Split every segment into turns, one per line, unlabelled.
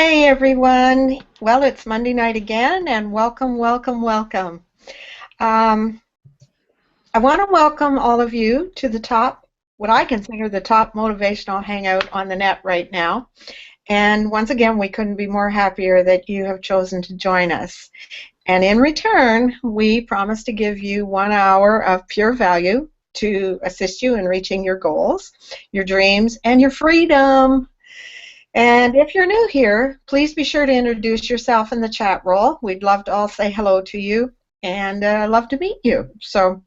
Hi, everyone. Well, it's Monday night again, and welcome, welcome, welcome. Um, I want to welcome all of you to the top, what I consider the top motivational hangout on the net right now. And once again, we couldn't be more happier that you have chosen to join us. And in return, we promise to give you 1 hour of pure value to assist you in reaching your goals, your dreams, and your freedom. And if you're new here, please be sure to introduce yourself in the chat roll. We'd love to all say hello to you and love to meet you. So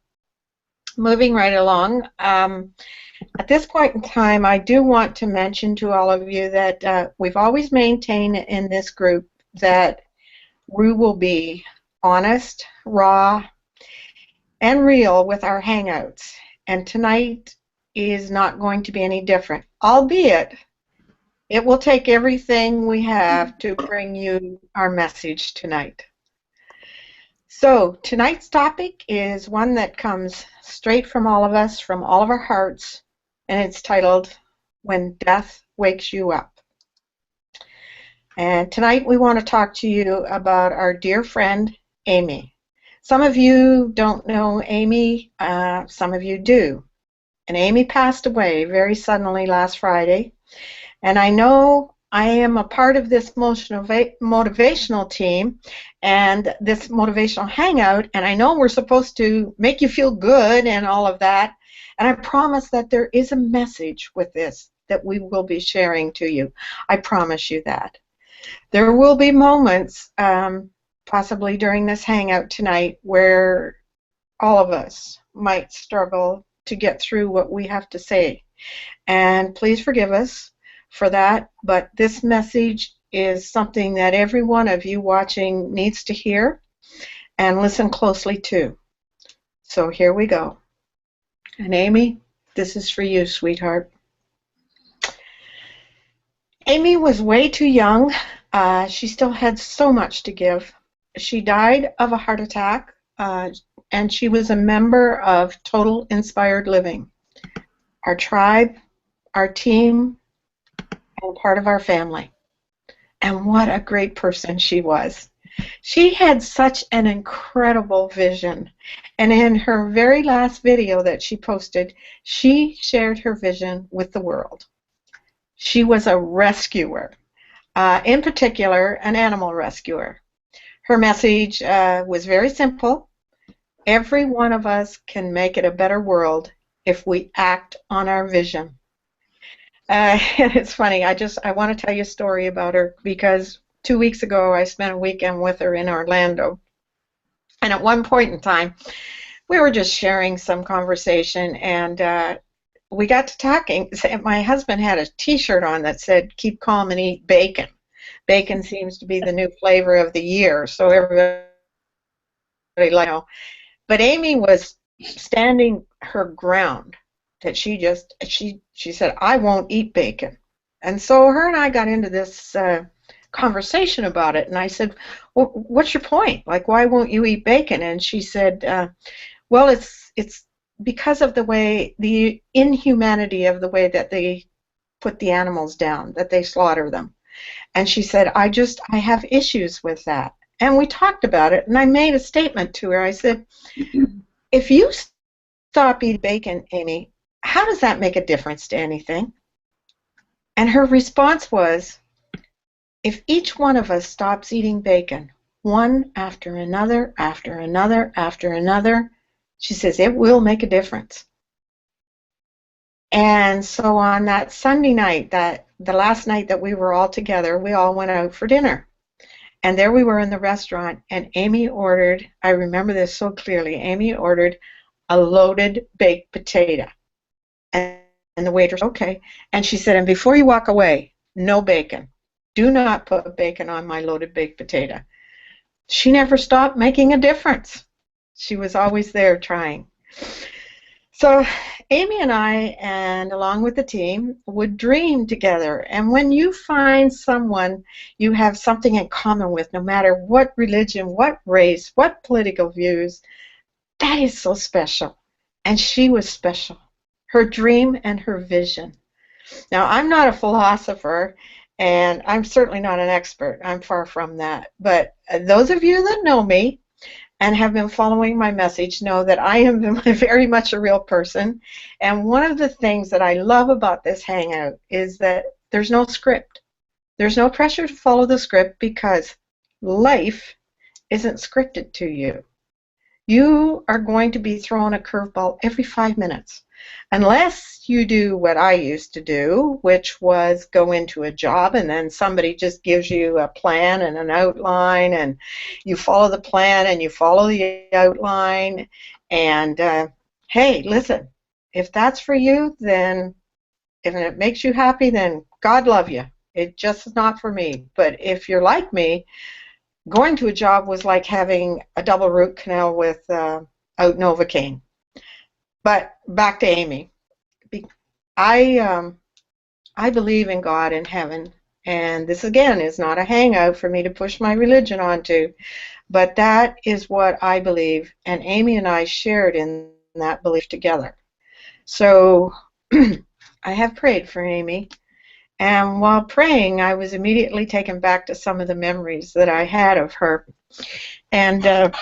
moving right along, at this point in time, I do want to mention to all of you that we've always maintained in this group that we will be honest, raw, and real with our hangouts. And tonight is not going to be any different, albeit it will take everything we have to bring you our message tonight. So tonight's topic is one that comes straight from all of us, from all of our hearts, and it's titled, When Death Wakes You Up. And tonight we want to talk to you about our dear friend, Amy. Some of you don't know Amy, some of you do. And Amy passed away very suddenly last Friday. And I know I am a part of this motivational team and this motivational hangout, and I know we're supposed to make you feel good and all of that. And I promise that there is a message with this that we will be sharing to you. I promise you that. There will be moments, possibly during this hangout tonight, where all of us might struggle to get through what we have to say. And please forgive us for that, but this message is something that every one of you watching needs to hear and listen closely to. So here we go. And Amy, this is for you, sweetheart. Amy was way too young. She still had so much to give. She died of a heart attack, and she was a member of Total Inspired Living, our tribe, our team, and part of our family. And what a great person she was. She had such an incredible vision. And in her very last video that she posted, she shared her vision with the world. She was a rescuer, in particular, an animal rescuer. Her message was very simple. Every one of us can make it a better world if we act on our vision. It's funny, I want to tell you a story about her because 2 weeks ago I spent a weekend with her in Orlando. And at one point in time, we were just sharing some conversation, and we got to talking. My husband had a T-shirt on that said, "Keep calm and eat bacon." Bacon seems to be the new flavor of the year, so everybody likes it. But Amy was standing her ground. That she said, "I won't eat bacon." And so her and I got into this conversation about it, and I said, "Well, what's your point? Like, why won't you eat bacon?" And she said, "Well, it's because of the inhumanity of the way that they put the animals down, that they slaughter them." And she said, I have issues with that." And we talked about it, and I made a statement to her. I said, "If you stop eating bacon, Amy, how does that make a difference to anything?" And her response was, "If each one of us stops eating bacon, one after another, after another, after another," she says, "it will make a difference." And so on that Sunday night, the last night that we were all together, we all went out for dinner. And there we were in the restaurant, and Amy ordered, I remember this so clearly, Amy ordered a loaded baked potato. And the waitress, "Okay." And she said, "And before you walk away, no bacon. Do not put bacon on my loaded baked potato." She never stopped making a difference. She was always there trying. So Amy and I, and along with the team, would dream together. And when you find someone you have something in common with, no matter what religion, what race, what political views, that is so special. And she was special. Her dream and her vision. Now, I'm not a philosopher, And I'm certainly not an expert. I'm far from that. But those of you that know me and have been following my message know that I am very much a real person. And one of the things that I love about this Hangout is that there's no script. There's no pressure to follow the script because life isn't scripted to you. You are going to be thrown a curveball every 5 minutes. Unless you do what I used to do, which was go into a job and then somebody just gives you a plan and an outline, and you follow the plan and you follow the outline, and hey, listen, if that's for you, then if it makes you happy, then God love you. It just is not for me. But if you're like me, going to a job was like having a double root canal without Novocaine. But back to Amy. I believe in God and heaven, and this again is not a hangout for me to push my religion onto, but that is what I believe, and Amy and I shared in that belief together. So I have prayed for Amy, and while praying, I was immediately taken back to some of the memories that I had of her. And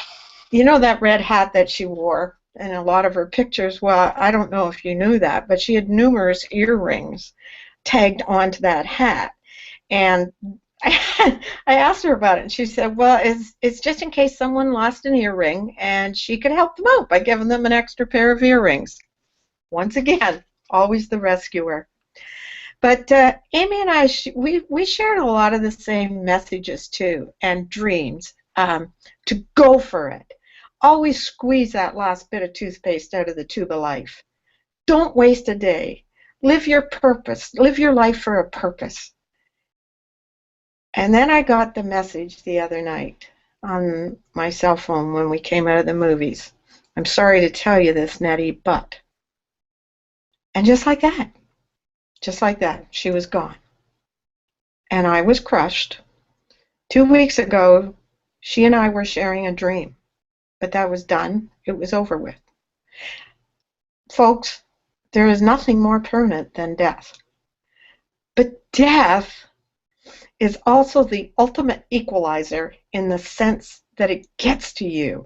you know that red hat that she wore in a lot of her pictures? Well, I don't know if you knew that, but she had numerous earrings tagged onto that hat. And I asked her about it, and she said, well, it's just in case someone lost an earring, and she could help them out by giving them an extra pair of earrings. Once again, always the rescuer. But Amy and I, we shared a lot of the same messages, too, and dreams, to go for it. Always squeeze that last bit of toothpaste out of the tube of life. Don't waste a day. Live your purpose. Live your life for a purpose. And then I got the message the other night on my cell phone when we came out of the movies. I'm sorry to tell you this, Nettie, but. And just like that, she was gone. And I was crushed. 2 weeks ago, she and I were sharing a dream. But that was done. It was over with. Folks, there is nothing more permanent than death. But death is also the ultimate equalizer in the sense that it gets to you.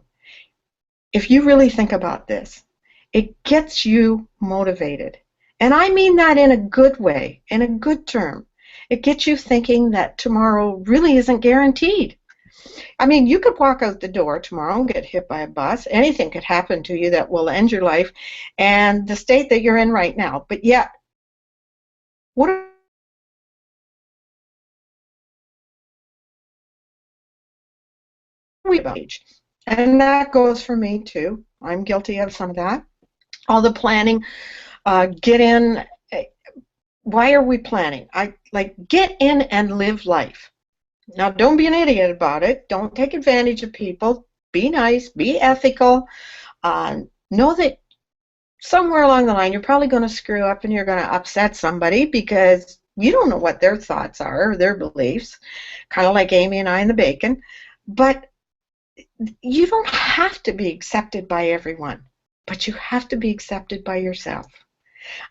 If you really think about this, it gets you motivated. And I mean that in a good way, in a good term. It gets you thinking that tomorrow really isn't guaranteed. I mean, you could walk out the door tomorrow and get hit by a bus. Anything could happen to you that will end your life and the state that you're in right now. But yet, what are we about? And that goes for me, too. I'm guilty of some of that. All the planning, get in. Why are we planning? Get in and live life. Now, don't be an idiot about it. Don't take advantage of people. Be nice. Be ethical. Know that somewhere along the line you're probably going to screw up and you're going to upset somebody because you don't know what their thoughts are or their beliefs, kind of like Amy and I and the bacon. But you don't have to be accepted by everyone, but you have to be accepted by yourself.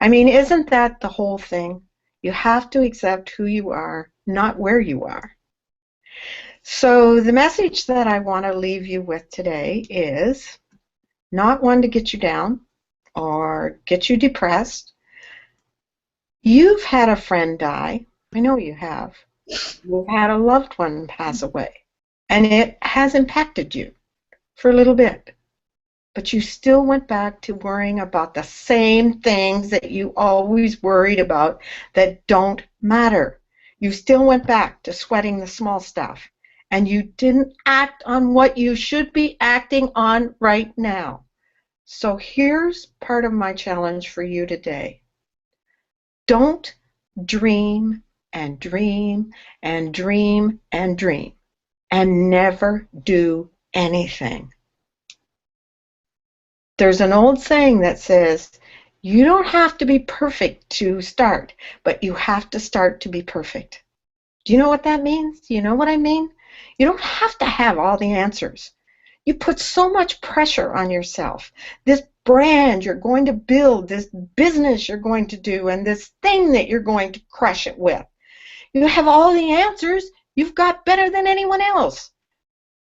I mean, isn't that the whole thing? You have to accept who you are, not where you are. So the message that I want to leave you with today is not one to get you down or get you depressed. You've had a friend die. I know you have. You've had a loved one pass away. And it has impacted you for a little bit. But you still went back to worrying about the same things that you always worried about that don't matter. You still went back to sweating the small stuff. And you didn't act on what you should be acting on right now. So here's part of my challenge for you today. Don't dream and dream and dream and dream and never do anything. There's an old saying that says, you don't have to be perfect to start, but you have to start to be perfect. Do you know what that means? Do you know what I mean? You don't have to have all the answers. You put so much pressure on yourself. This brand you're going to build, this business you're going to do, and this thing that you're going to crush it with. You have all the answers. You've got better than anyone else.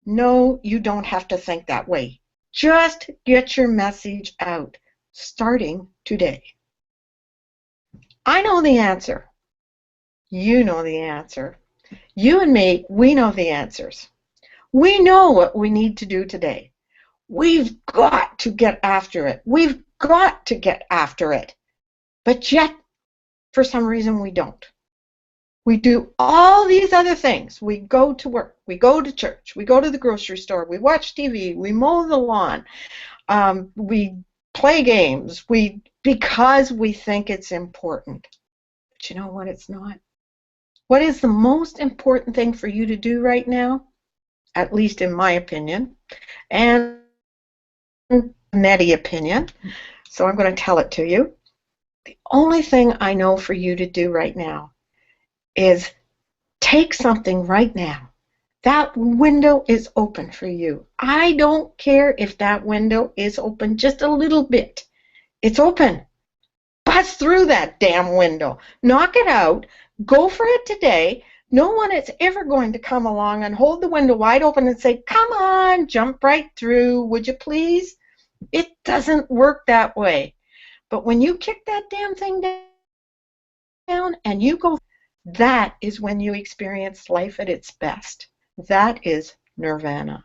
No, you don't have to think that way. Just get your message out, starting today. I know the answer. You know the answer. You and me, we know the answers. We know what we need to do today. We've got to get after it. We've got to get after it. But yet, for some reason, we don't. We do all these other things. We go to work. We go to church. We go to the grocery store. We watch TV. We mow the lawn. We play games. Because we think it's important. But you know what? It's not. What is the most important thing for you to do right now? At least in my opinion, and Nettie opinion, so I'm going to tell it to you. The only thing I know for you to do right now is take something right now. That window is open for you. I don't care if that window is open just a little bit. It's open. Bust through that damn window. Knock it out. Go for it today. No one is ever going to come along and hold the window wide open and say, come on, jump right through, would you please? It doesn't work that way. But when you kick that damn thing down and you go, that is when you experience life at its best. That is nirvana.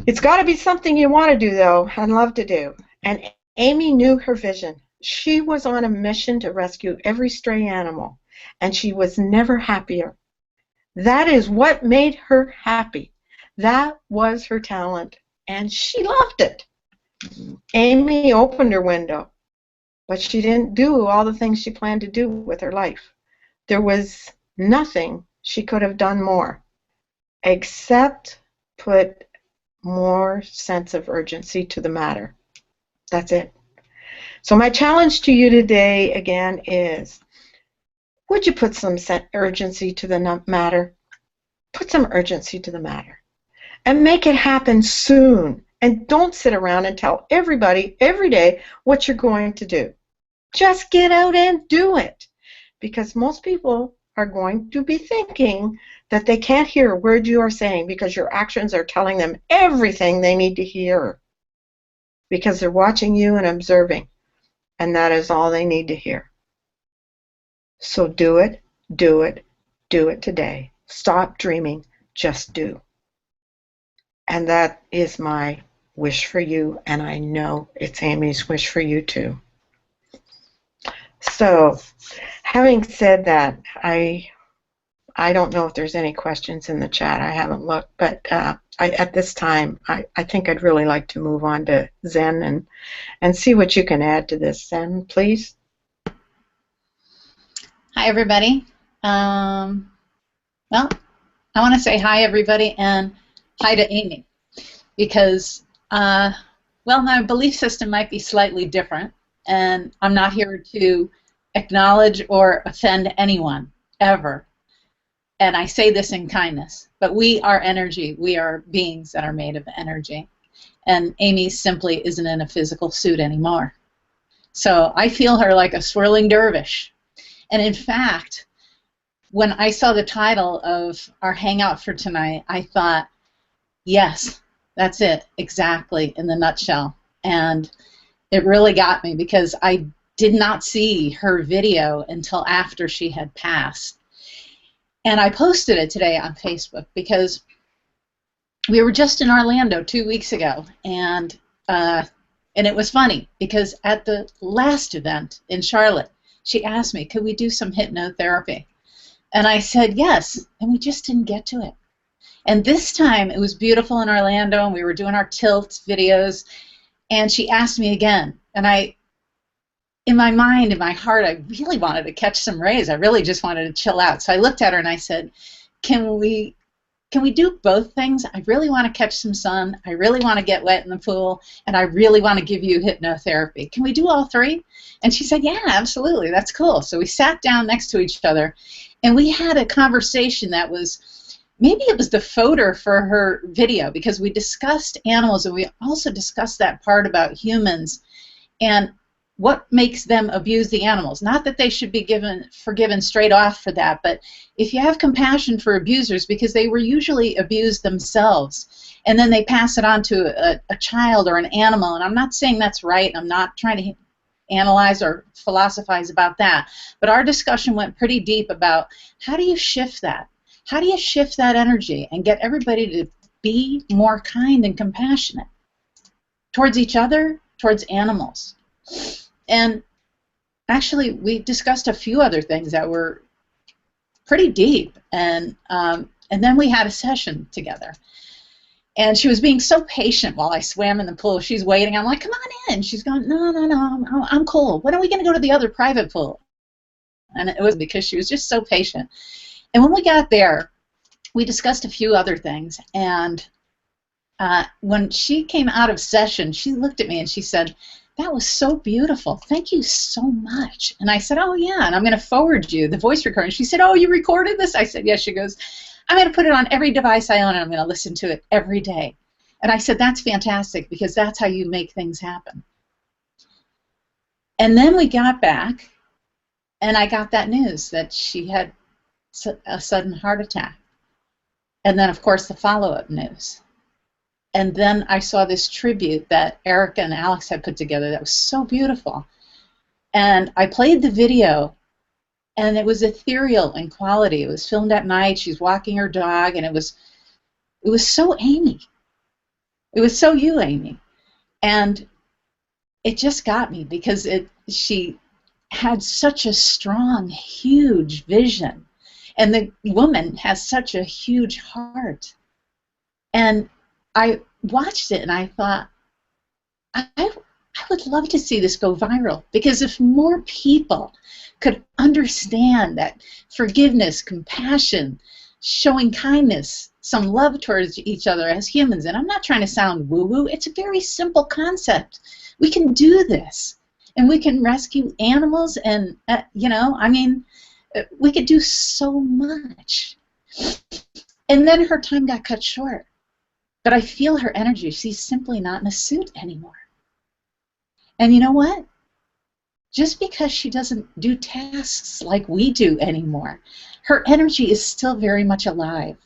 It's got to be something you want to do, though, and love to do. And Amy knew her vision. She was on a mission to rescue every stray animal, and she was never happier. That is what made her happy. That was her talent, and she loved it. Amy opened her window, but she didn't do all the things she planned to do with her life. There was nothing she could have done more, except put more sense of urgency to the matter. That's it. So my challenge to you today, again, is would you put some urgency to the matter? Put some urgency to the matter. And make it happen soon. And don't sit around and tell everybody every day what you're going to do. Just get out and do it. Because most people are going to be thinking that they can't hear a word you are saying because your actions are telling them everything they need to hear. Because they're watching you and observing. And that is all they need to hear. So do it, do it, do it today. Stop dreaming, just do. And that is my wish for you, and I know it's Amy's wish for you too. So, having said that, I don't know if there's any questions in the chat. I haven't looked, but at this time, I think I'd really like to move on to Zen and see what you can add to this. Zen, please.
Hi, everybody. Well, I want to say hi, everybody, and hi to Amy, because, well, my belief system might be slightly different, and I'm not here to acknowledge or offend anyone, ever. And I say this in kindness, but we are energy. We are beings that are made of energy. And Amy simply isn't in a physical suit anymore. So I feel her like a swirling dervish. And in fact, when I saw the title of our hangout for tonight, I thought, yes, that's it, exactly, in the nutshell. And it really got me because I did not see her video until after she had passed. And I posted it today on Facebook because we were just in Orlando 2 weeks ago, and it was funny because at the last event in Charlotte, she asked me, could we do some hypnotherapy? And I said yes, and we just didn't get to it. And this time it was beautiful in Orlando, and we were doing our tilt videos, and she asked me again. And in my mind, in my heart, I really wanted to catch some rays. I really just wanted to chill out. So I looked at her and I said, can we do both things? I really want to catch some sun, I really want to get wet in the pool, and I really want to give you hypnotherapy. Can we do all three? And she said, yeah, absolutely, that's cool. So we sat down next to each other, and we had a conversation that was, maybe it was the fodder for her video, because we discussed animals, and we also discussed that part about humans. And what makes them abuse the animals. Not that they should be forgiven straight off for that, but if you have compassion for abusers, because they were usually abused themselves, and then they pass it on to a child or an animal, and I'm not saying that's right, I'm not trying to analyze or philosophize about that, but our discussion went pretty deep about how do you shift that? How do you shift that energy and get everybody to be more kind and compassionate towards each other, towards animals? And actually, we discussed a few other things that were pretty deep, and then we had a session together. And she was being so patient while I swam in the pool. She's waiting. I'm like, come on in. She's going, no, I'm cool. When are we going to go to the other private pool? And it was because she was just so patient. And when we got there, we discussed a few other things. And when she came out of session, she looked at me and she said, that was so beautiful. Thank you so much. And I said, oh, yeah, and I'm going to forward you the voice recording. She said, oh, you recorded this? I said, yes. She goes, I'm going to put it on every device I own, and I'm going to listen to it every day. And I said, that's fantastic, because that's how you make things happen. And then we got back, and I got that news that she had a sudden heart attack. And then, of course, the follow-up news. And then I saw this tribute that Erica and Alex had put together that was so beautiful. And I played the video, and it was ethereal in quality. It was filmed at night. She's walking her dog, and it was so Amy. It was so you, Amy. And it just got me, because she had such a strong, huge vision. And the woman has such a huge heart. And I watched it and I thought, I would love to see this go viral, because if more people could understand that forgiveness, compassion, showing kindness, some love towards each other as humans, and I'm not trying to sound woo-woo, it's a very simple concept. We can do this, and we can rescue animals, and, we could do so much. And then her time got cut short. But I feel her energy. She's simply not in a suit anymore. And you know what? Just because she doesn't do tasks like we do anymore, her energy is still very much alive.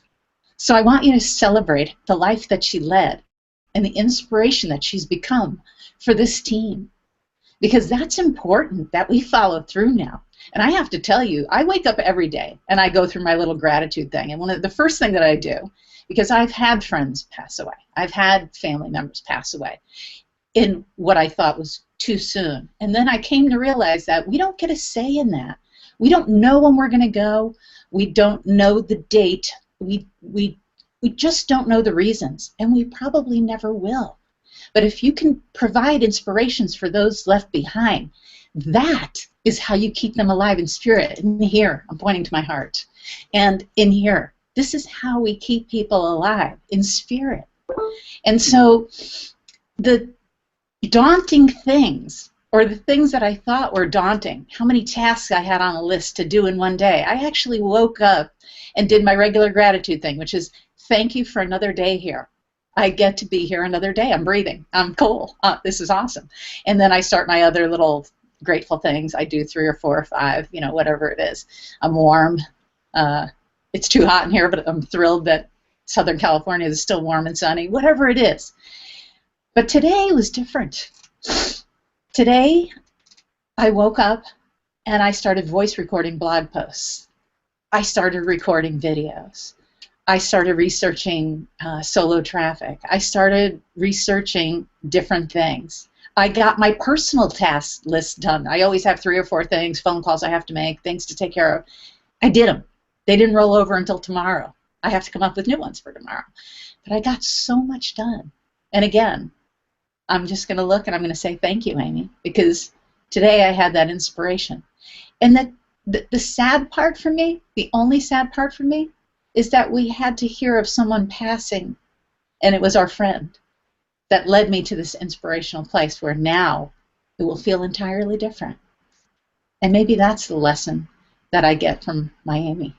So I want you to celebrate the life that she led and the inspiration that she's become for this team. Because that's important that we follow through now. And I have to tell you, I wake up every day and I go through my little gratitude thing. And one of the first thing that I do, because I've had friends pass away, I've had family members pass away in what I thought was too soon. And then I came to realize that we don't get a say in that. We don't know when we're going to go. We don't know the date. We just don't know the reasons, and we probably never will. But if you can provide inspirations for those left behind, that is how you keep them alive in spirit. And here, I'm pointing to my heart. And in here, this is how we keep people alive, in spirit. And so the daunting things, or the things that I thought were daunting, how many tasks I had on a list to do in one day, I actually woke up and did my regular gratitude thing, which is, thank you for another day here. I get to be here another day. I'm breathing. I'm cool. This is awesome. And then I start my other little grateful things. I do 3 or 4 or 5, whatever it is. I'm warm. It's too hot in here, but I'm thrilled that Southern California is still warm and sunny, whatever it is. But today was different. Today, I woke up and I started voice recording blog posts. I started recording videos. I started researching solo traffic. I started researching different things. I got my personal task list done. I always have 3 or 4 things, phone calls I have to make, things to take care of. I did them. They didn't roll over until tomorrow. I have to come up with new ones for tomorrow. But I got so much done. And again, I'm just going to look and I'm going to say thank you, Amy, because today I had that inspiration. And the sad part for me, the only sad part for me, is that we had to hear of someone passing, and it was our friend that led me to this inspirational place where now it will feel entirely different. And maybe that's the lesson that I get from my Amy.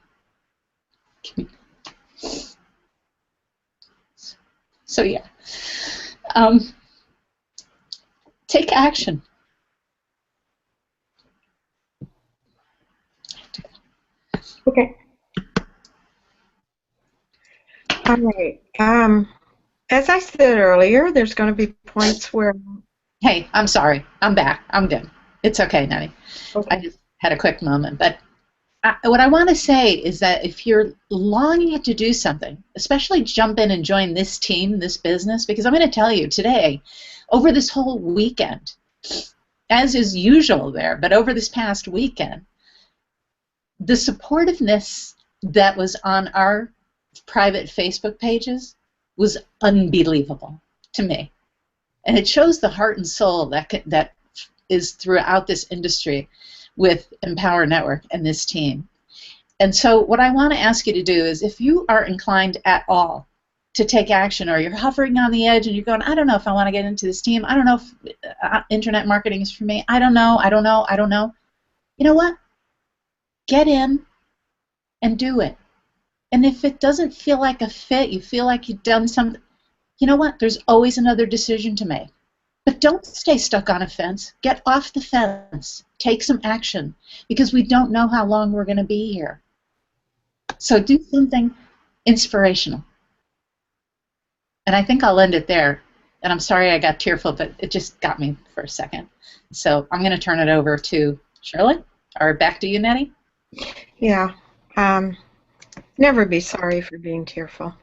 So yeah, take action.
Okay. All right. As I said earlier, there's going to be points where.
Hey, I'm sorry. I'm back. I'm good. It's okay, Nettie. I
Okay.
just had a quick moment. But what I want to say is that if you're longing to do something, especially jump in and join this team, this business, because I'm going to tell you today, over this whole weekend, as is usual there, but over this past weekend, the supportiveness that was on our private Facebook pages was unbelievable to me. And it shows the heart and soul that is throughout this industry with Empower Network and this team. And so what I want to ask you to do is, if you are inclined at all to take action, or you're hovering on the edge and you're going, I don't know if I want to get into this team, I don't know if internet marketing is for me, I don't know. You know what? Get in and do it. And if it doesn't feel like a fit, you feel like you've done something, you know what? There's always another decision to make. But don't stay stuck on a fence. Get off the fence. Take some action, because we don't know how long we're going to be here. So do something inspirational. And I think I'll end it there. And I'm sorry I got tearful, but it just got me for a second. So I'm going to turn it over to Shirley, or back to you, Nettie.
Yeah. Never be sorry for being tearful.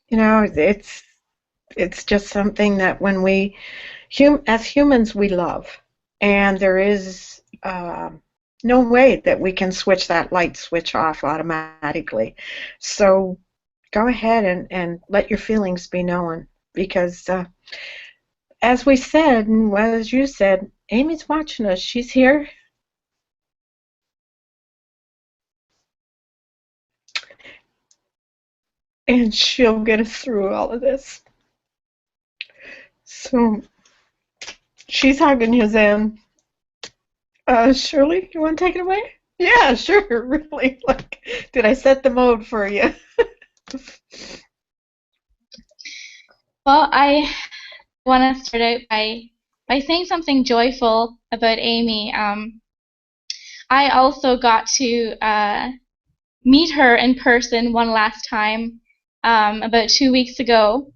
You know, it's just something that when we, as humans, we love, and there is no way that we can switch that light switch off automatically. So go ahead and let your feelings be known, because as we said, and as you said, Amy's watching us. She's here. And she'll get us through all of this. So she's hugging his end. Shirley, you want to take it away? Yeah, sure, really. Like, did I set the mode for you?
Well, I want to start out by saying something joyful about Amy. I also got to meet her in person one last time about 2 weeks ago.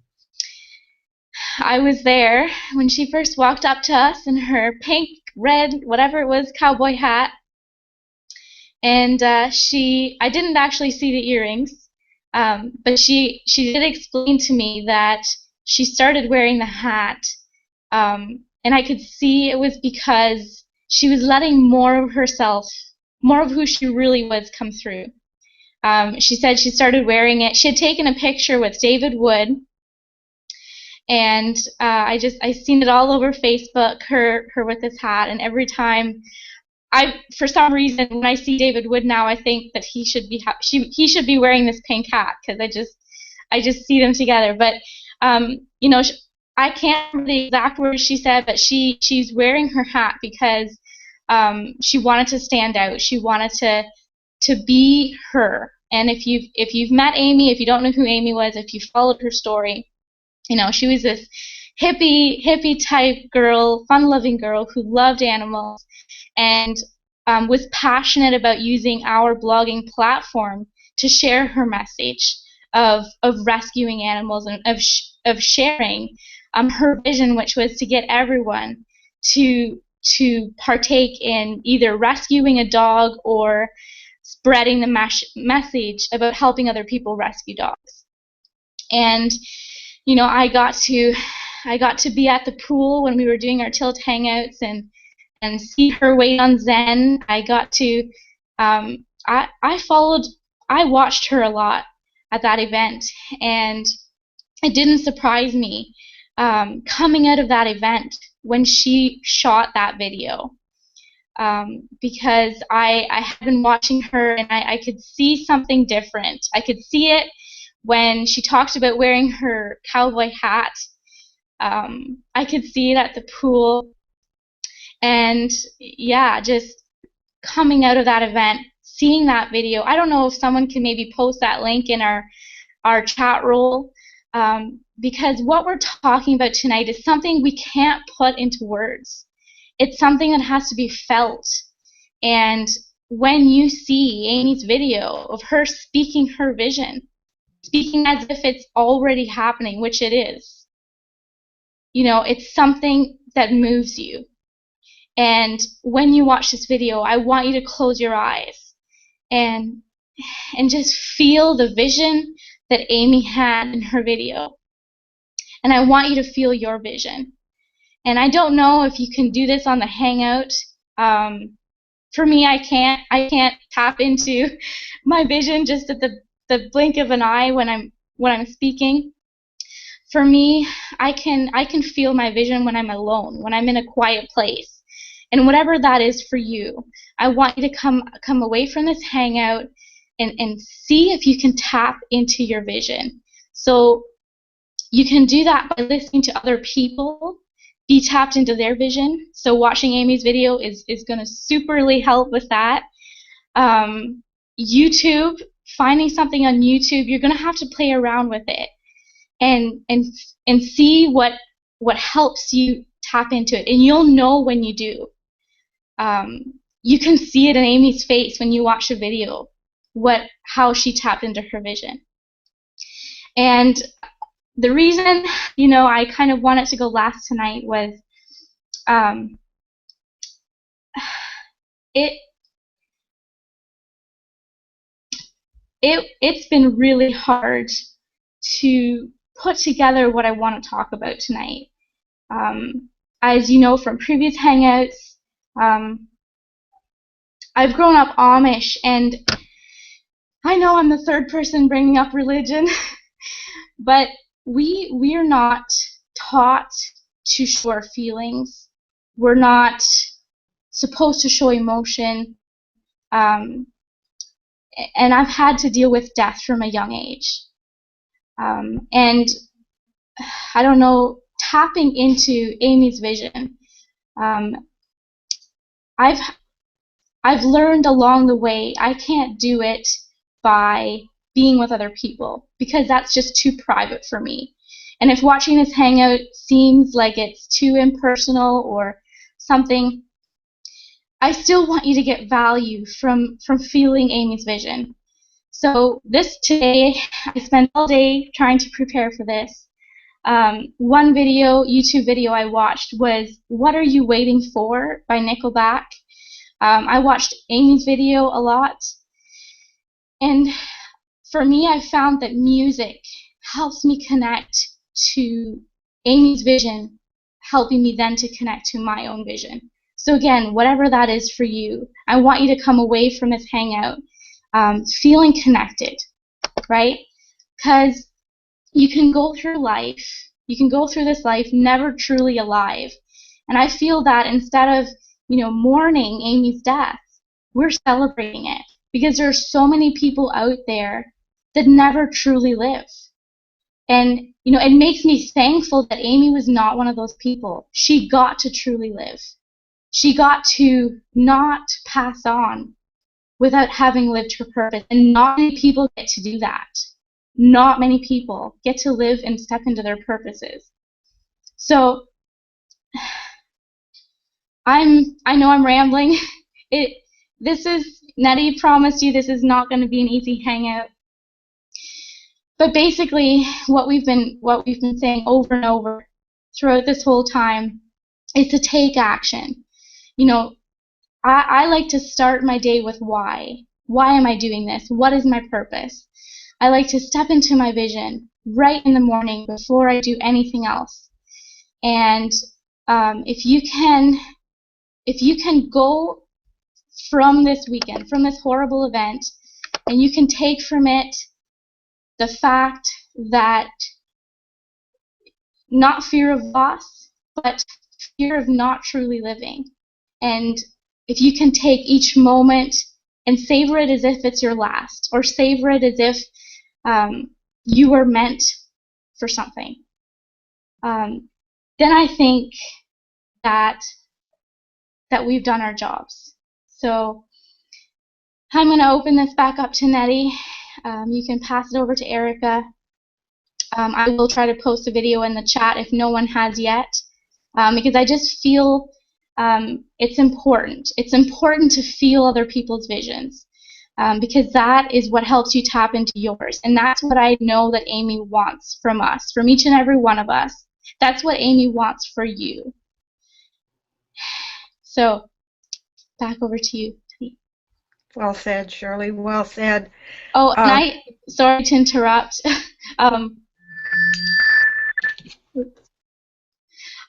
I was there when she first walked up to us in her pink, red, whatever it was, cowboy hat. And I didn't actually see the earrings, but she did explain to me that she started wearing the hat, and I could see it was because she was letting more of herself, more of who she really was, come through. She said she started wearing it. She had taken a picture with David Wood, and I seen it all over Facebook, her with this hat, and every time for some reason, when I see David Wood now, I think that he should be wearing this pink hat, because I just see them together. But you know, I can't remember the exact words she said, but she's wearing her hat because she wanted to stand out. She wanted to be her. And if you've met Amy, if you don't know who Amy was, if you followed her story, you know, she was this hippie type girl, fun-loving girl who loved animals, and was passionate about using our blogging platform to share her message of rescuing animals, and of sharing her vision, which was to get everyone to partake in either rescuing a dog or spreading the message about helping other people rescue dogs. And you know, I got to be at the pool when we were doing our Tilt Hangouts, and see her wait on Zen. I got to I watched her a lot at that event, and it didn't surprise me coming out of that event when she shot that video, because I had been watching her, and I could see something different. I could see it when she talked about wearing her cowboy hat. I could see it at the pool. And yeah, just coming out of that event, seeing that video, I don't know if someone can maybe post that link in our chat roll, because what we're talking about tonight is something we can't put into words. It's something that has to be felt. And when you see Amy's video of her speaking her vision, speaking as if it's already happening, which it is, it's something that moves you. And when you watch this video, I want you to close your eyes and just feel the vision that Amy had in her video. And I want you to feel your vision. And I don't know if you can do this on the Hangout. For me, I can't tap into my vision just at the blink of an eye when I'm speaking. For me, I can feel my vision when I'm alone, when I'm in a quiet place. And whatever that is for you, I want you to come away from this Hangout and see if you can tap into your vision. So you can do that by listening to other people be tapped into their vision. So watching Amy's video is going to superly help with that. YouTube, finding something on YouTube, you're going to have to play around with it and see what helps you tap into it. And you'll know when you do. You can see it in Amy's face when you watch a video, how she tapped into her vision. And the reason, I kind of wanted to go last tonight was it's been really hard to put together what I want to talk about tonight. As you know from previous Hangouts, I've grown up Amish, and I know I'm the third person bringing up religion, but we're not taught to show our feelings. We're not supposed to show emotion. And I've had to deal with death from a young age. And I don't know, tapping into Amy's vision, I've learned along the way I can't do it by being with other people because that's just too private for me. And if watching this Hangout seems like it's too impersonal or something, I still want you to get value from feeling Amy's vision. So today, I spent all day trying to prepare for this. One YouTube video I watched was What Are You Waiting For by Nickelback. I watched Amy's video a lot, and for me, I found that music helps me connect to Amy's vision, helping me then to connect to my own vision. So again, whatever that is for you, I want you to come away from this Hangout feeling connected, right? Because you can go through this life never truly alive. And I feel that instead of mourning Amy's death, we're celebrating it because there are so many people out there that never truly live. And it makes me thankful that Amy was not one of those people. She got to truly live. She got to not pass on without having lived her purpose. And not many people get to do that. Not many people get to live and step into their purposes. So I know I'm rambling. Nettie promised you this is not going to be an easy Hangout. But basically, what we've been saying over and over throughout this whole time is to take action. I like to start my day with why. Why am I doing this? What is my purpose? I like to step into my vision right in the morning before I do anything else. And if you can go from this weekend, from this horrible event, and you can take from it the fact that not fear of loss, but fear of not truly living. And if you can take each moment and savor it as if it's your last, or savor it as if you were meant for something, then I think that we've done our jobs. So I'm going to open this back up to Nettie. You can pass it over to Erica. I will try to post a video in the chat if no one has yet, because I just feel it's important. It's important to feel other people's visions, because that is what helps you tap into yours. And that's what I know that Amy wants from us, from each and every one of us. That's what Amy wants for you. So, back over to you.
Well said, Shirley. Well said.
Oh, and sorry to interrupt.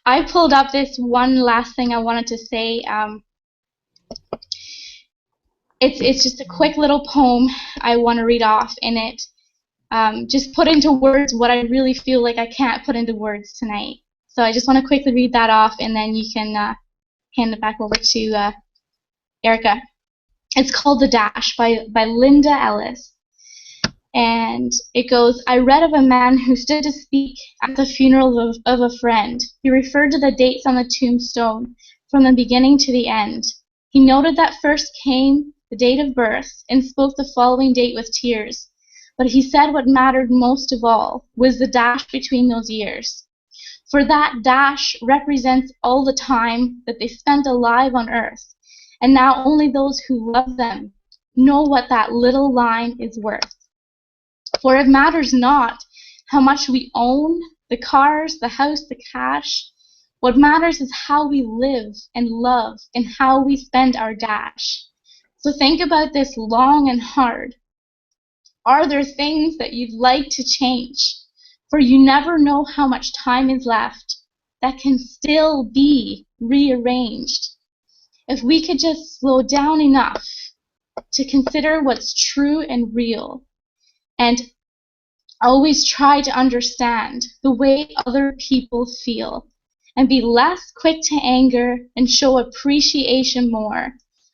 I pulled up this one last thing I wanted to say. It's just a quick little poem I want to read off in it. Just put into words what I really feel like I can't put into words tonight. So I just want to quickly read that off, and then you can hand it back over to Erica. It's called The Dash by Linda Ellis. And it goes, I read of a man who stood to speak at the funeral of a friend. He referred to the dates on the tombstone from the beginning to the end. He noted that first came the date of birth and spoke the following date with tears. But he said what mattered most of all was the dash between those years. For that dash represents all the time that they spent alive on earth. And now only those who love them know what that little line is worth. For it matters not how much we own, the cars, the house, the cash. What matters is how we live and love and how we spend our dash. So think about this long and hard. Are there things that you'd like to change? For you never know how much time is left that can still be rearranged. If we could just slow down enough to consider what's true and real, and always try to understand the way other people feel, and be less quick to anger and show appreciation more,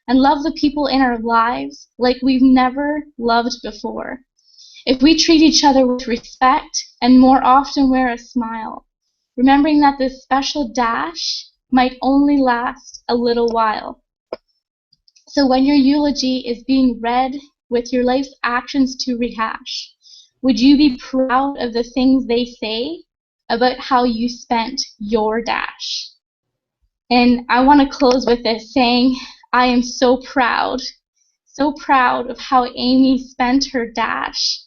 and love the people in our lives like we've never loved before. If we treat each other with respect and more often wear a smile, remembering that this special dash might only last a little while. So when your eulogy is being read with your life's actions to rehash, would you be proud of the things they say about how you spent your dash? And I want to close with this saying, I am so proud of how Amy spent her dash.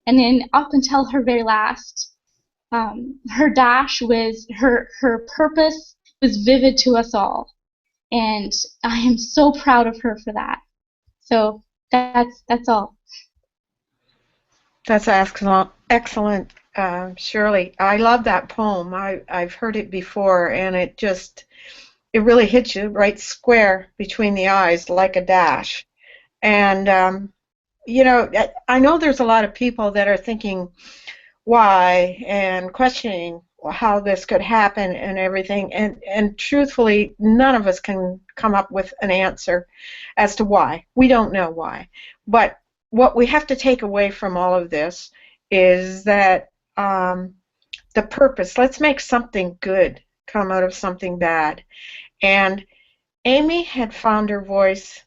And then up until her very last, her dash was, her purpose was vivid to us all. And I am so proud of her for that. So that's all.
That's excellent, Shirley. I love that poem. I've heard it before, and it really hits you right square between the eyes like a dash. And you know, I know there's a lot of people that are thinking why and questioning how this could happen and everything, and truthfully, none of us can come up with an answer as to why. We don't know why. But what we have to take away from all of this is that the purpose, let's make something good come out of something bad. And Amy had found her voice,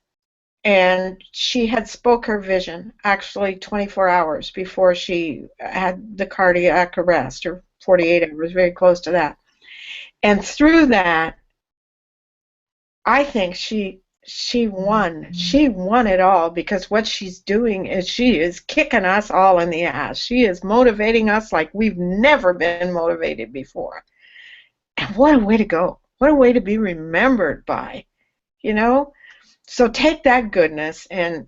and she had spoke her vision actually 24 hours before she had the cardiac arrest, or 48 hours, very close to that. And through that, I think she won. She won it all, because what she's doing is she is kicking us all in the ass. She is motivating us like we've never been motivated before. And what a way to go. What a way to be remembered by, you know? So take that goodness and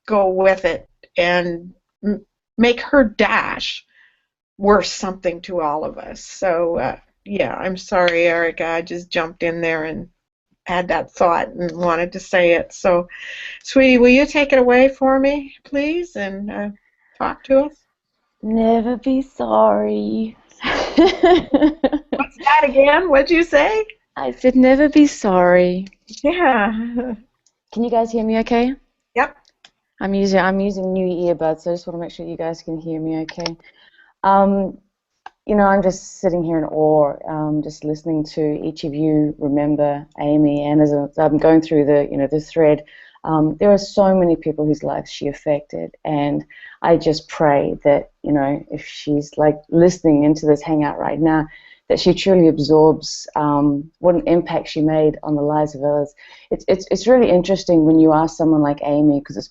go with it and make her dash worth something to all of us. So, yeah, I'm sorry, Erica. I just jumped in there and had that thought and wanted to say it. So, sweetie, will you take it away for me, please, and talk to us?
Never be sorry.
What's that again? What'd you say?
I said never be sorry.
Yeah.
Can you guys hear me okay?
Yep.
I'm using new earbuds, so I just want to make sure you guys can hear me okay. You know, I'm just sitting here in awe, just listening to each of you remember Amy, and as I'm going through the thread, there are so many people whose lives she affected, and I just pray that, if she's like listening into this hangout right now, that she truly absorbs, what an impact she made on the lives of others. It's really interesting when you ask someone like Amy, because it's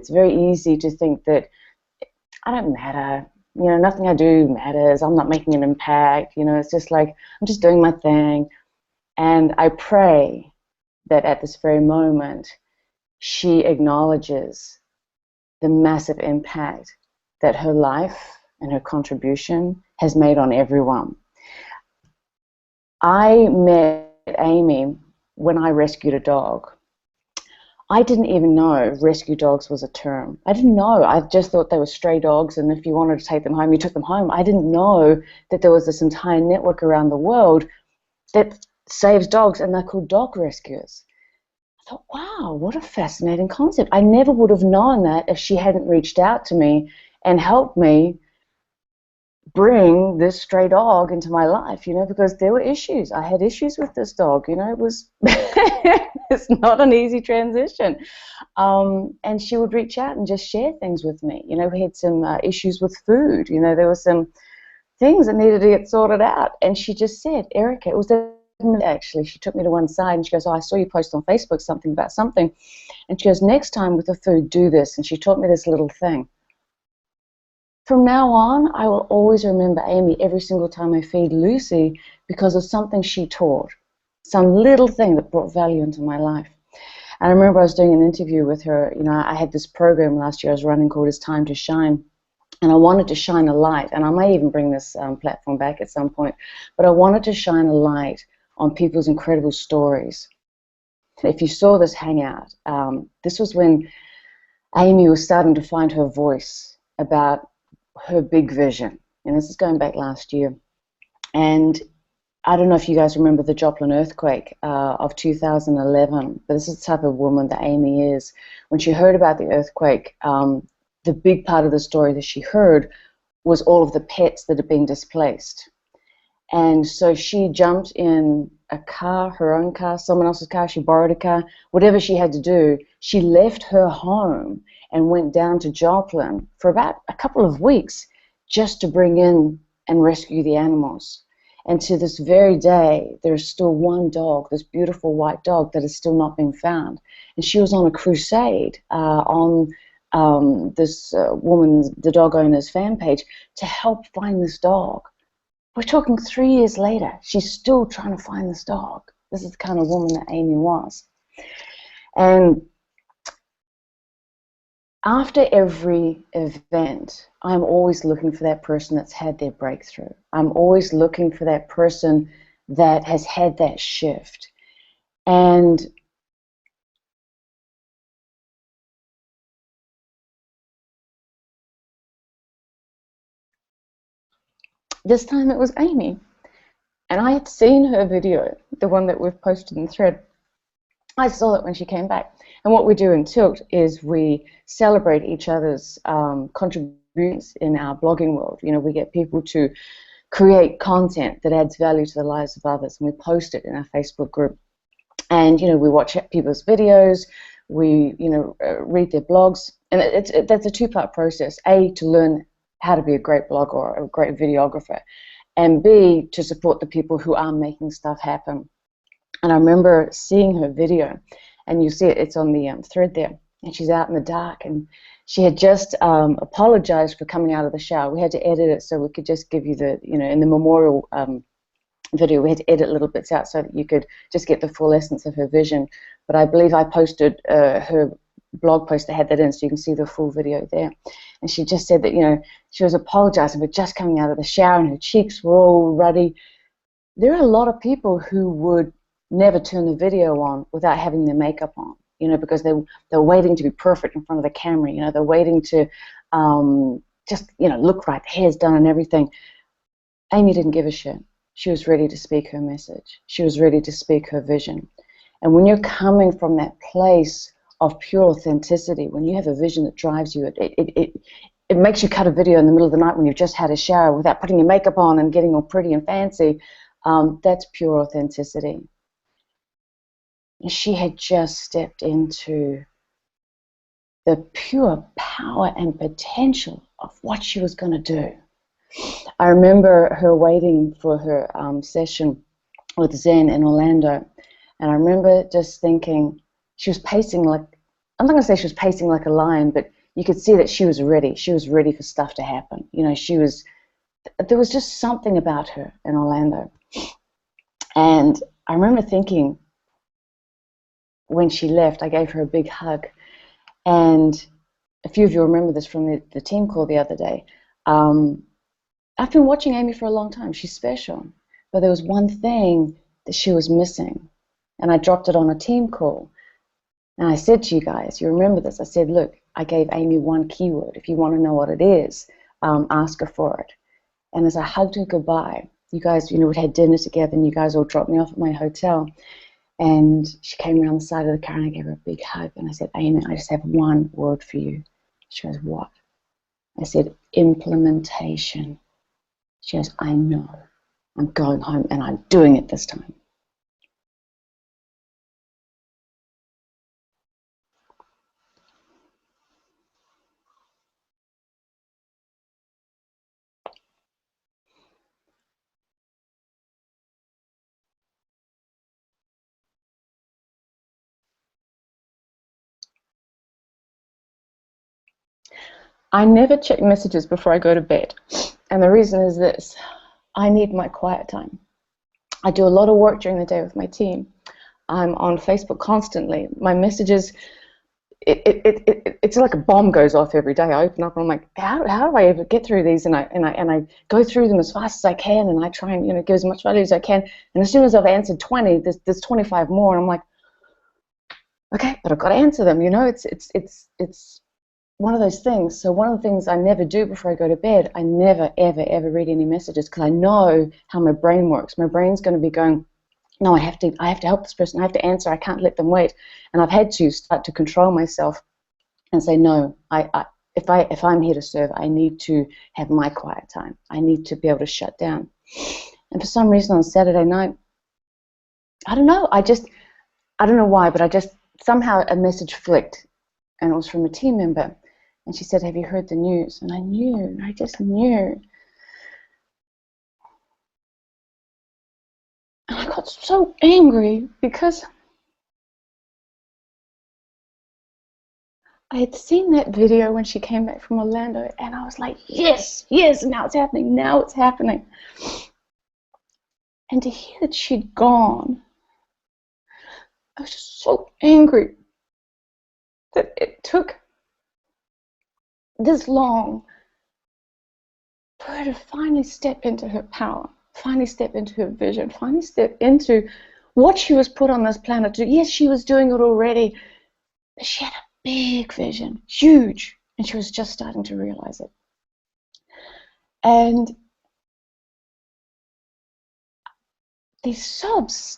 very easy to think that I don't matter, you know, nothing I do matters, I'm not making an impact, you know, it's just like I'm just doing my thing. And I pray that at this very moment she acknowledges the massive impact that her life and her contribution has made on everyone. I met Amy when I rescued a dog. I didn't even know rescue dogs was a term. I didn't know. I just thought they were stray dogs, and if you wanted to take them home, you took them home. I didn't know that there was this entire network around the world that saves dogs, and they're called dog rescuers. I thought, wow, what a fascinating concept. I never would have known that if she hadn't reached out to me and helped me bring this stray dog into my life, you know, because there were issues. I had issues with this dog, you know, it was it's not an easy transition. And she would reach out and just share things with me. You know, we had some issues with food, you know, there were some things that needed to get sorted out. And she just said, Erica, it was actually, she took me to one side and she goes, oh, I saw you post on Facebook something about something. And she goes, next time with the food, do this. And she taught me this little thing. From now on, I will always remember Amy every single time I feed Lucy because of something she taught, some little thing that brought value into my life. And I remember I was doing an interview with her. You know, I had this program last year I was running called It's Time to Shine, and I wanted to shine a light, and I may even bring this platform back at some point, but I wanted to shine a light on people's incredible stories. If you saw this hangout, this was when Amy was starting to find her voice about her big vision, and this is going back last year. And I don't know if you guys remember the Joplin earthquake of 2011, but this is the type of woman that Amy is. When she heard about the earthquake, the big part of the story that she heard was all of the pets that had been displaced. And so she jumped in a car, her own car, someone else's car, she borrowed a car, whatever she had to do, she left her home and went down to Joplin for about a couple of weeks just to bring in and rescue the animals. And to this very day, there's still one dog, this beautiful white dog, that has still not been found. And she was on a crusade on this woman's, the dog owner's fan page, to help find this dog. We're talking 3 years later. She's still trying to find this dog. This is the kind of woman that Amy was. And after every event, I'm always looking for that person that's had their breakthrough. I'm always looking for that person that has had that shift. And this time it was Amy. And I had seen her video, the one that we've posted in the thread. I saw it when she came back. And what we do in Tilt is we celebrate each other's contributions in our blogging world. You know, we get people to create content that adds value to the lives of others, and we post it in our Facebook group. And, you know, we watch people's videos, we, you know, read their blogs, and that's a two-part process. A, to learn how to be a great blogger or a great videographer, and B, to support the people who are making stuff happen. And I remember seeing her video, and you see it, it's on the thread there, and she's out in the dark, and she had just apologized for coming out of the shower. We had to edit it so we could just give you the, you know, in the memorial video, we had to edit little bits out so that you could just get the full essence of her vision. But I believe I posted her blog post that had that in, so you can see the full video there. And she just said that, you know, she was apologizing for just coming out of the shower, and her cheeks were all ruddy. There are a lot of people who would never turn the video on without having their makeup on, you know, because they're waiting to be perfect in front of the camera, you know, they're waiting to just, you know, look right, the hair's done and everything. Amy didn't give a shit. She was ready to speak her message. She was ready to speak her vision. And when you're coming from that place of pure authenticity, when you have a vision that drives you, it makes you cut a video in the middle of the night when you've just had a shower without putting your makeup on and getting all pretty and fancy. That's pure authenticity. And she had just stepped into the pure power and potential of what she was going to do. I remember her waiting for her session with Zen in Orlando, and I remember just thinking she was pacing like, I'm not going to say she was pacing like a lion, but you could see that she was ready. She was ready for stuff to happen. You know, there was just something about her in Orlando. And I remember thinking, when she left, I gave her a big hug. And a few of you remember this from the team call the other day. I've been watching Amy for a long time. She's special. But there was one thing that she was missing. And I dropped it on a team call. And I said to you guys, you remember this, I said, look, I gave Amy one keyword. If you want to know what it is, ask her for it. And as I hugged her goodbye, you guys, we'd had dinner together, and you guys all dropped me off at my hotel. And she came around the side of the car, and I gave her a big hug. And I said, Amy, I just have one word for you. She goes, what? I said, implementation. She goes, I know. I'm going home, and I'm doing it this time. I never check messages before I go to bed. And the reason is this. I need my quiet time. I do a lot of work during the day with my team. I'm on Facebook constantly. My messages, it's like a bomb goes off every day. I open up and I'm like, how do I ever get through these? And I go through them as fast as I can, and I try and give as much value as I can. And as soon as I've answered 20, there's 25 more, and I'm like, okay, but I've got to answer them. It's one of those things. So one of the things I never do before I go to bed, I never, ever, ever read any messages, because I know how my brain works. My brain's going to be going, no, I have to help this person. I have to answer. I can't let them wait. And I've had to start to control myself and say, no, if I'm here to serve, I need to have my quiet time. I need to be able to shut down. And for some reason on Saturday night, I don't know. I don't know why, but somehow a message flicked, and it was from a team member. And she said, have you heard the news? And I just knew. And I got so angry because I had seen that video when she came back from Orlando, and I was like, yes, now it's happening. And to hear that she'd gone, I was just so angry that it took this long for her to finally step into her power, finally step into her vision, finally step into what she was put on this planet to do. Yes, she was doing it already, but she had a big vision, huge, and she was just starting to realize it. And these sobs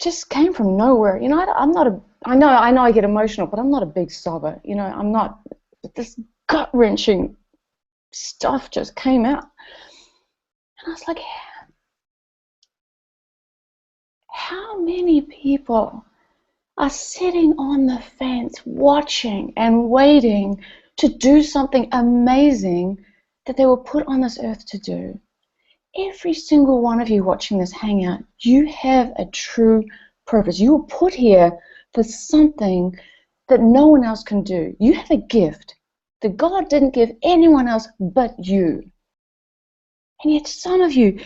just came from nowhere. I know I get emotional, but I'm not a big sobber. I'm not. But this gut-wrenching stuff just came out, and I was like, how many people are sitting on the fence watching and waiting to do something amazing that they were put on this earth to do? Every single one of you watching this hangout, you have a true purpose. You were put here for something that no one else can do. You have a gift that God didn't give anyone else but you. And yet some of you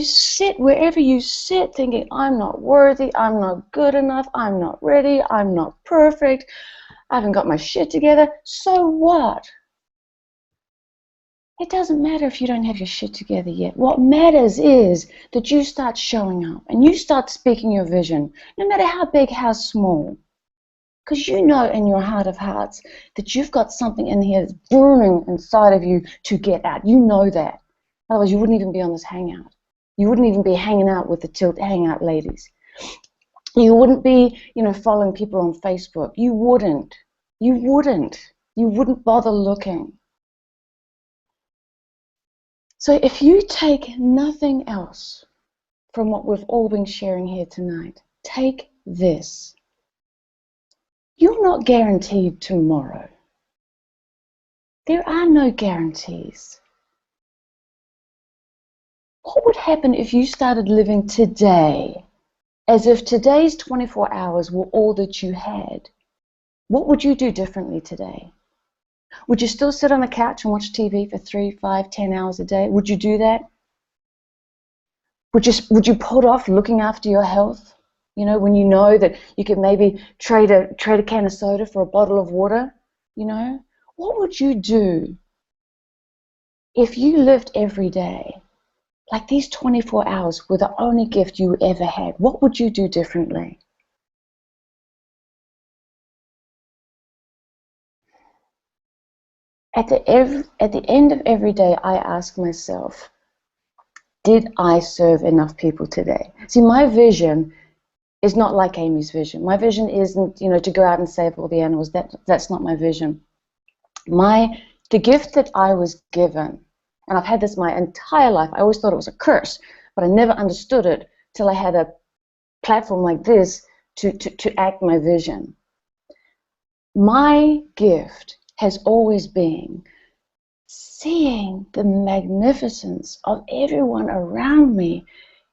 sit wherever you sit thinking, I'm not worthy, I'm not good enough, I'm not ready, I'm not perfect, I haven't got my shit together. So what? It doesn't matter if you don't have your shit together yet. What matters is that you start showing up and you start speaking your vision, no matter how big, how small. Because you know in your heart of hearts that you've got something in here that's burning inside of you to get out. You know that. Otherwise, you wouldn't even be on this hangout. You wouldn't even be hanging out with the Tilt Hangout ladies. You wouldn't be, following people on Facebook. You wouldn't. You wouldn't bother looking. So if you take nothing else from what we've all been sharing here tonight, take this. You're not guaranteed tomorrow. There are no guarantees. What would happen if you started living today as if today's 24 hours were all that you had? What would you do differently today? Would you still sit on the couch and watch TV for 3, 5, 10 hours a day? Would you do that? Would you put off looking after your health? You know, when you know that you could maybe trade a can of soda for a bottle of water, you know? What would you do if you lived every day like these 24 hours were the only gift you ever had? What would you do differently? At the end of every day, I ask myself, did I serve enough people today? See, my vision is not like Amy's vision. My vision isn't, you know, to go out and save all the animals. That's not my vision. The gift that I was given, and I've had this my entire life, I always thought it was a curse, but I never understood it till I had a platform like this to act my vision. My gift has always been seeing the magnificence of everyone around me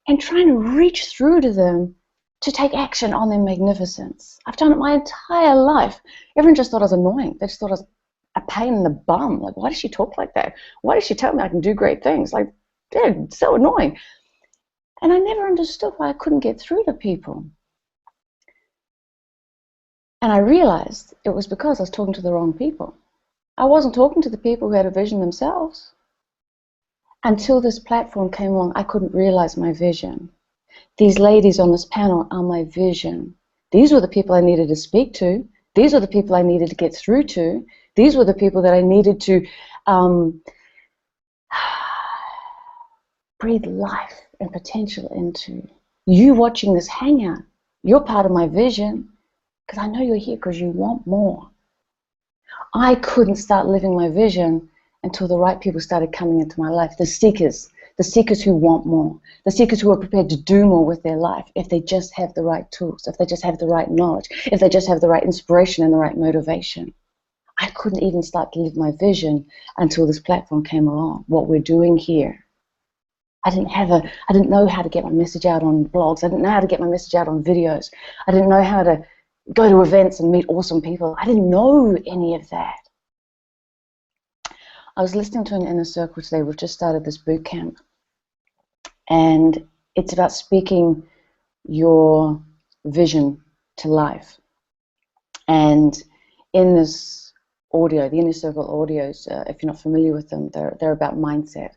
and trying to reach through to them to take action on their magnificence. I've done it my entire life. Everyone just thought I was annoying. They just thought I was a pain in the bum. Like, why does she talk like that? Why does she tell me I can do great things? Like, they're so annoying. And I never understood why I couldn't get through to people. And I realized it was because I was talking to the wrong people. I wasn't talking to the people who had a vision themselves. Until this platform came along, I couldn't realize my vision. These ladies on this panel are my vision. These were the people I needed to speak to. These were the people I needed to get through to. These were the people that I needed to breathe life and potential into. You watching this hangout, you're part of my vision, because I know you're here because you want more. I couldn't start living my vision until the right people started coming into my life, the seekers who want more, the seekers who are prepared to do more with their life if they just have the right tools, if they just have the right knowledge, if they just have the right inspiration and the right motivation. I couldn't even start to live my vision until this platform came along, what we're doing here. I didn't know how to get my message out on blogs. I didn't know how to get my message out on videos. I didn't know how to go to events and meet awesome people. I didn't know any of that. I was listening to an Inner Circle today. We've just started this boot camp. And it's about speaking your vision to life. And in this audio, the Inner Circle audios, if you're not familiar with them, they're about mindset.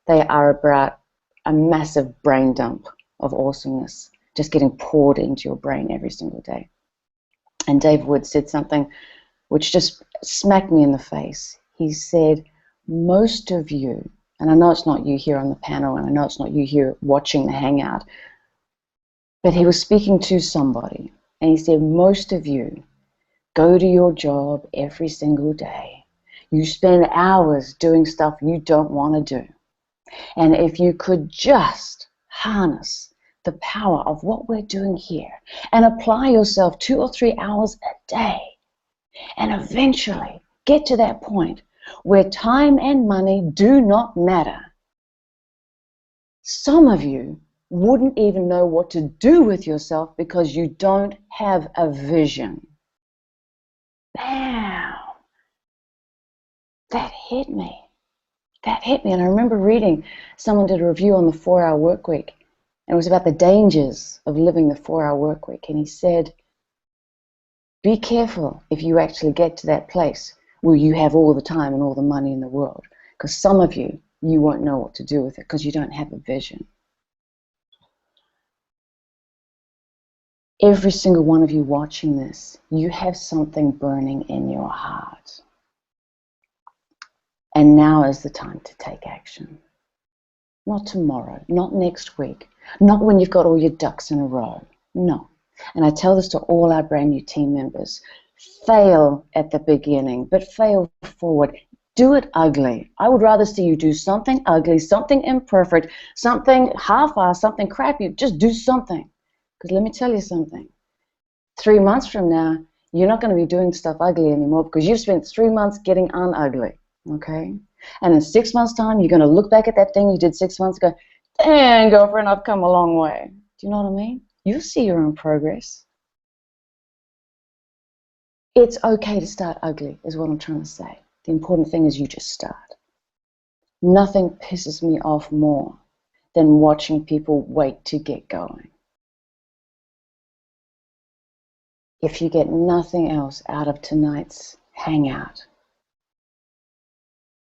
They are about a massive brain dump of awesomeness just getting poured into your brain every single day. And Dave Wood said something which just smacked me in the face. He said, most of you, and I know it's not you here on the panel, and I know it's not you here watching the hangout, but he was speaking to somebody, and he said, most of you go to your job every single day. You spend hours doing stuff you don't want to do. And if you could just harness the power of what we're doing here and apply yourself 2 or 3 hours a day and eventually get to that point where time and money do not matter, some of you wouldn't even know what to do with yourself because you don't have a vision. Bam! That hit me. That hit me. And I remember reading, someone did a review on the 4-hour work week. And it was about the dangers of living the 4-hour work week. And he said, be careful if you actually get to that place where you have all the time and all the money in the world. Because some of you, you won't know what to do with it because you don't have a vision. Every single one of you watching this, you have something burning in your heart. And now is the time to take action. Not tomorrow, not next week, not when you've got all your ducks in a row. No. And I tell this to all our brand new team members. Fail at the beginning, but fail forward. Do it ugly. I would rather see you do something ugly, something imperfect, something half-assed, something crappy. Just do something. Because let me tell you something. 3 months from now, you're not going to be doing stuff ugly anymore because you've spent 3 months getting unugly. Okay? And in 6 months' time, you're going to look back at that thing you did 6 months ago. Dang, girlfriend, I've come a long way. Do you know what I mean? You'll see your own progress. It's okay to start ugly, is what I'm trying to say. The important thing is you just start. Nothing pisses me off more than watching people wait to get going. If you get nothing else out of tonight's hangout,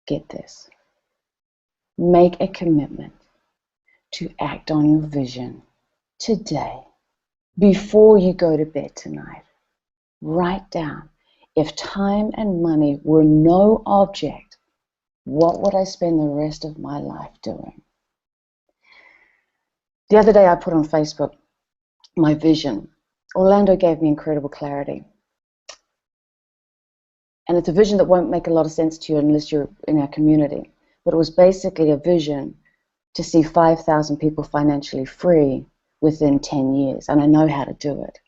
get this. Make a commitment to act on your vision today, before you go to bed tonight. Write down, if time and money were no object, what would I spend the rest of my life doing? The other day I put on Facebook my vision. Orlando gave me incredible clarity. And it's a vision that won't make a lot of sense to you unless you're in our community. But it was basically a vision to see 5,000 people financially free within 10 years. And I know how to do it.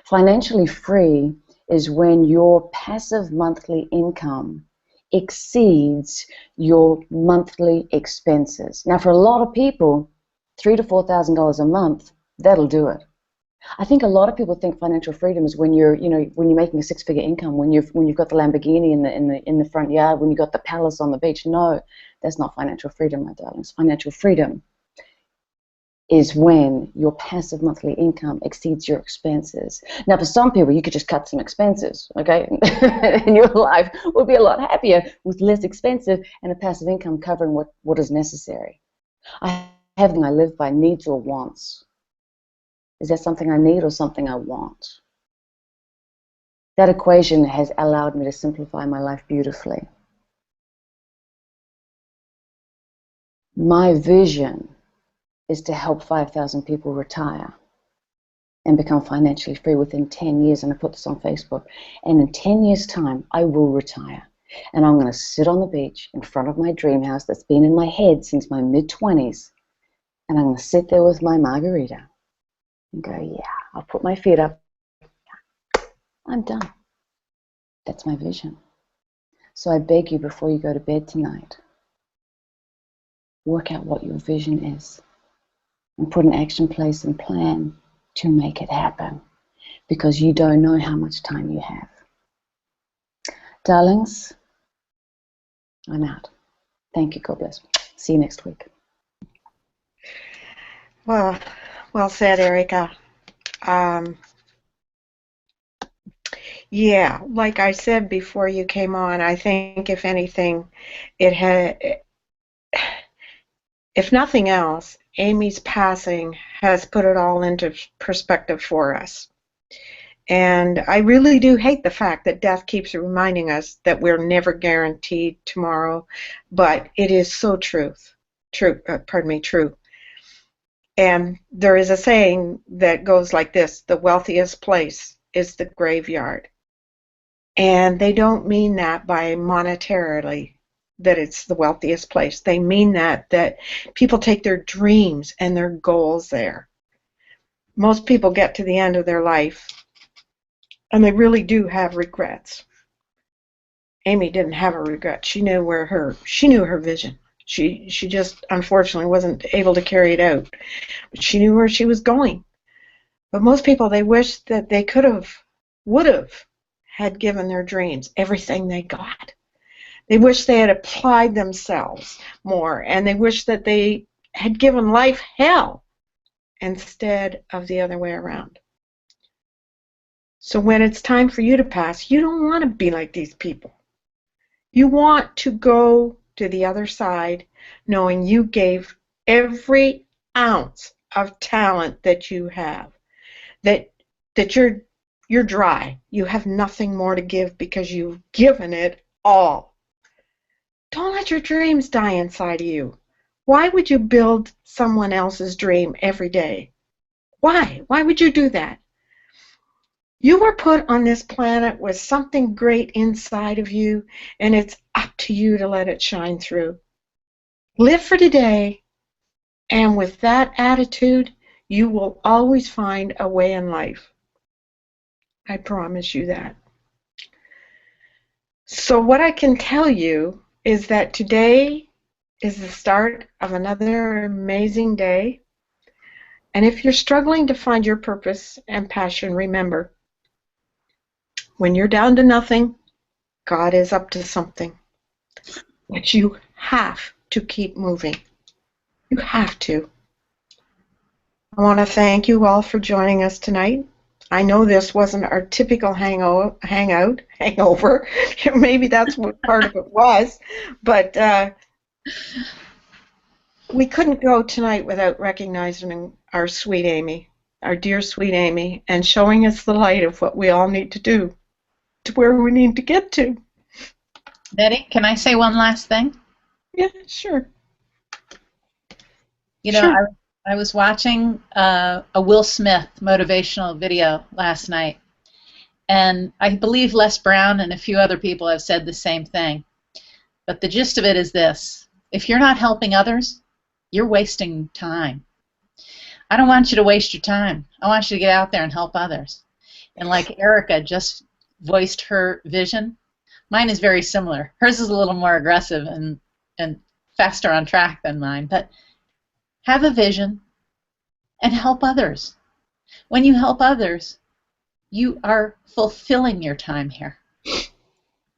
Financially free is when your passive monthly income exceeds your monthly expenses. Now, for a lot of people, $3,000 to $4,000 a month, that'll do it. I think a lot of people think financial freedom is when you're, when you're making a six-figure income, when you've got the Lamborghini in the front yard, when you've got the palace on the beach. No, that's not financial freedom, my darlings. Financial freedom is when your passive monthly income exceeds your expenses. Now, for some people, you could just cut some expenses, okay? And your life will be a lot happier with less expensive and a passive income covering what is necessary. I live by needs or wants. Is that something I need or something I want? That equation has allowed me to simplify my life beautifully. My vision is to help 5,000 people retire and become financially free within 10 years. And I put this on Facebook. And in 10 years' time, I will retire. And I'm going to sit on the beach in front of my dream house that's been in my head since my mid-20s. And I'm going to sit there with my margarita and go, yeah, I'll put my feet up. I'm done. That's my vision. So I beg you, before you go to bed tonight, work out what your vision is and put an action place and plan to make it happen, because you don't know how much time you have. Darlings, I'm out. Thank you. God bless. See you next week.
Well said, Erica. Yeah, like I said before you came on, I think if anything, if nothing else, Amy's passing has put it all into perspective for us. And I really do hate the fact that death keeps reminding us that we're never guaranteed tomorrow, but it is so true. And there is a saying that goes like this: the wealthiest place is the graveyard. And they don't mean that by monetarily, that it's the wealthiest place. They mean that people take their dreams and their goals there. Most people get to the end of their life and they really do have regrets. Amy didn't have a regret. She knew her vision. She just unfortunately wasn't able to carry it out. But she knew where she was going. But most people, they wish that they would have had given their dreams everything they got. They wish they had applied themselves more, and they wish that they had given life hell instead of the other way around. So when it's time for you to pass, you don't want to be like these people. You want to go to the other side knowing you gave every ounce of talent that you have, that you're dry. You have nothing more to give because you've given it all. Don't let your dreams die inside of you. Why would you build someone else's dream every day? Why? Why would you do that? You were put on this planet with something great inside of you, and it's up to you to let it shine through. Live for today, and with that attitude, you will always find a way in life. I promise you that. So what I can tell you is that today is the start of another amazing day. And if you're struggling to find your purpose and passion, remember, when you're down to nothing, God is up to something. But you have to keep moving. You have to. I want to thank you all for joining us tonight. I know this wasn't our typical hangover. Maybe that's what part of it was, but we couldn't go tonight without recognizing our sweet Amy, our dear sweet Amy, and showing us the light of what we all need to do to where we need to get to.
Betty, can I say one last thing?
Yeah, sure.
You know,
Sure.
I was watching a Will Smith motivational video last night, and I believe Les Brown and a few other people have said the same thing. But the gist of it is this: if you're not helping others, you're wasting time. I don't want you to waste your time. I want you to get out there and help others. And like Erica just voiced her vision, mine is very similar. Hers is a little more aggressive and faster on track than mine, but have a vision and help others. When you help others, you are fulfilling your time here.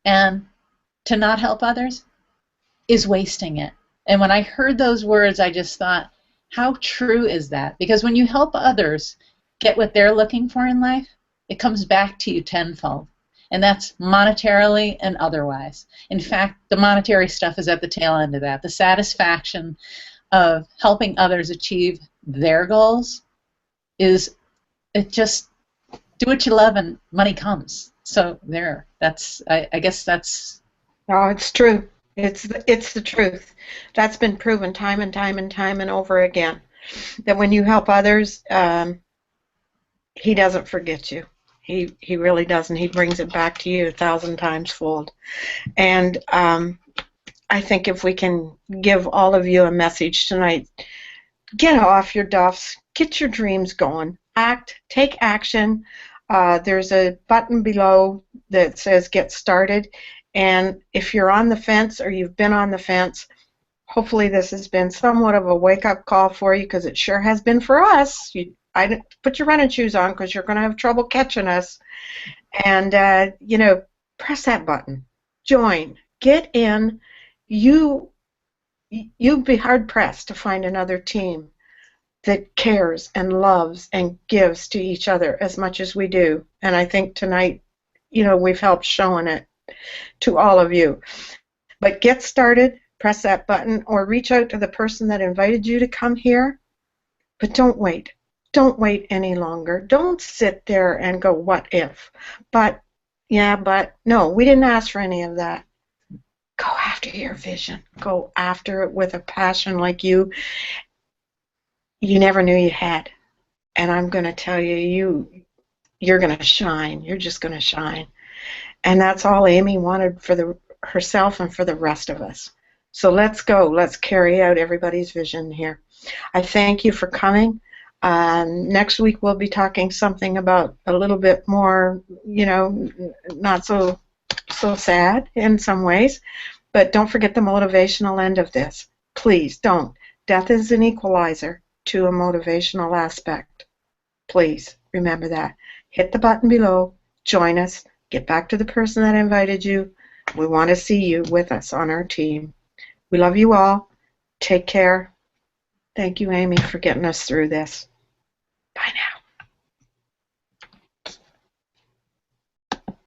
And to not help others is wasting it. And when I heard those words, I just thought, how true is that? Because when you help others get what they're looking for in life, it comes back to you tenfold. And that's monetarily and otherwise. In fact, the monetary stuff is at the tail end of that. The satisfaction of helping others achieve their goals is, it just, do what you love and money comes. So there, that's, I guess that's.
No, it's true. It's the truth. That's been proven time and time and time and over again. That when you help others, he doesn't forget you. He really doesn't. He brings it back to you 1,000 times fold. And I think if we can give all of you a message tonight, get off your duffs, get your dreams going, act, take action. There's a button below that says get started. And if you're on the fence or you've been on the fence, hopefully this has been somewhat of a wake-up call for you, because it sure has been for us. Put your running shoes on, because you're going to have trouble catching us. And, press that button. Join. Get in. You'd be hard-pressed to find another team that cares and loves and gives to each other as much as we do. And I think tonight, we've helped showing it to all of you. But get started, press that button, or reach out to the person that invited you to come here. But don't wait. Don't wait any longer. Don't sit there and go, what if? But no, we didn't ask for any of that. Go after your vision. Go after it with a passion like you never knew you had. And I'm going to tell you, you're going to shine. You're just going to shine. And that's all Amy wanted for herself and for the rest of us. So let's go. Let's carry out everybody's vision here. I thank you for coming. Next week we'll be talking something about a little bit more, not so sad in some ways. But don't forget the motivational end of this. Please don't. Death is an equalizer to a motivational aspect. Please remember that. Hit the button below. Join us. Get back to the person that invited you. We want to see you with us on our team. We love you all. Take care. Thank you, Amy, for getting us through this. Bye now.